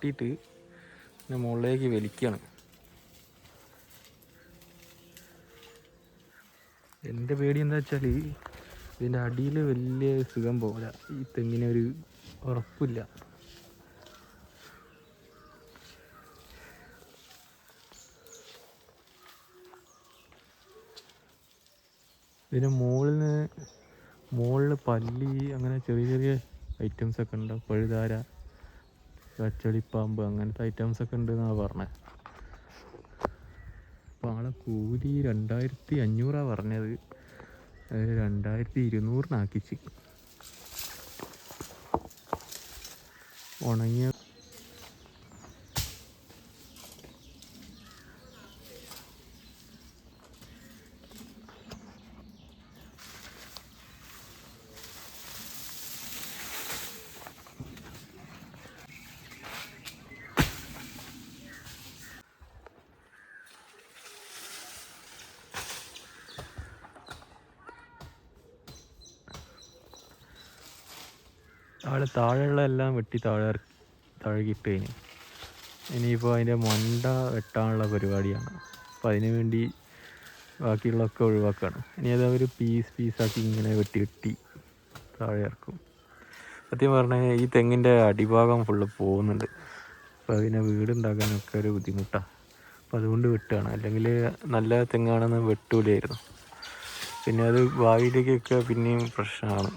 വെട്ടിയിട്ട് പിന്നെ മുകളിലേക്ക് വലിക്കുകയാണ്. എൻ്റെ പേടി എന്താ വെച്ചാൽ ഇതിൻ്റെ അടിയിൽ വലിയ സുഖം പോകില്ല, ഈ തെങ്ങിനൊരു ഉറപ്പില്ല. ഇതിൻ്റെ മുകളിൽ പല്ലി അങ്ങനെ ചെറിയ ചെറിയ ഐറ്റംസൊക്കെ ഉണ്ട്. പഴുതാര, കച്ചളിപ്പാമ്പ് അങ്ങനത്തെ ഐറ്റംസൊക്കെ ഉണ്ടെന്നാണ് പറഞ്ഞത്. അപ്പോൾ ആളെ കൂലി 2500 പറഞ്ഞത്. 2200 ഉണങ്ങിയ താഴെയുള്ള എല്ലാം വെട്ടി താഴെക്കിട്ട് കഴിഞ്ഞു. ഇനിയിപ്പോൾ അതിൻ്റെ മണ്ട വെട്ടാനുള്ള പരിപാടിയാണ്. അപ്പോൾ അതിന് വേണ്ടി ബാക്കിയുള്ളതൊക്കെ ഒഴിവാക്കുകയാണ്. ഇനി അത് അവർ പീസാക്കി ഇങ്ങനെ വെട്ടി താഴെ ഇറക്കും. സത്യം പറഞ്ഞാൽ ഈ തെങ്ങിൻ്റെ അടിഭാഗം ഫുള്ള് പോകുന്നുണ്ട്. അപ്പോൾ അതിനെ വീടുണ്ടാക്കാനൊക്കെ ഒരു ബുദ്ധിമുട്ടാണ്. അപ്പോൾ അതുകൊണ്ട് വെട്ടുകയാണ്. അല്ലെങ്കിൽ നല്ല തെങ്ങാണെന്ന് വെട്ടൂലായിരുന്നു. പിന്നെ അത് ഭാവിയിലേക്കൊക്കെ പിന്നെയും പ്രശ്നമാണ്.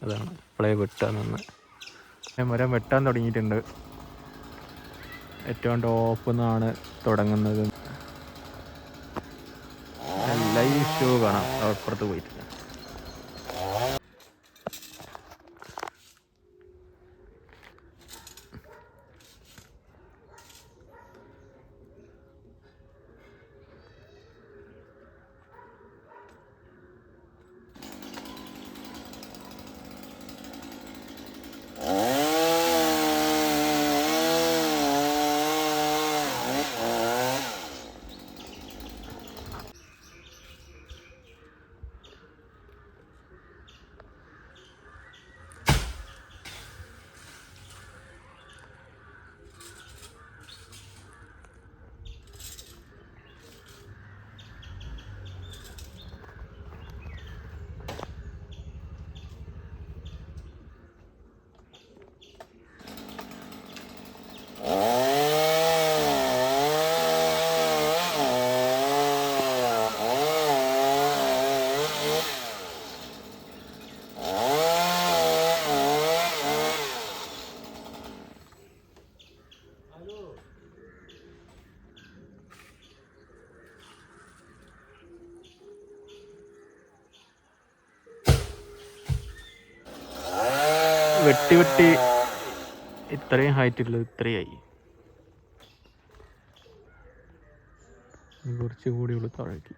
അതാണ് ഇപ്പോഴേ വെട്ടാൻ നിന്ന്. മരം വെട്ടാൻ തുടങ്ങിയിട്ടുണ്ട്. ഏറ്റവും ടോപ്പിൽ നിന്നാണ് തുടങ്ങുന്നത്. ലൈവ് ഷോ കാണാം അപ്പുറത്ത് പോയിട്ട്. വെട്ടി ഇത്രയും ഹൈറ്റുള്ളത് ഇത്രയായി. കുറച്ചുകൂടി ഉള്ളു താഴേക്ക്.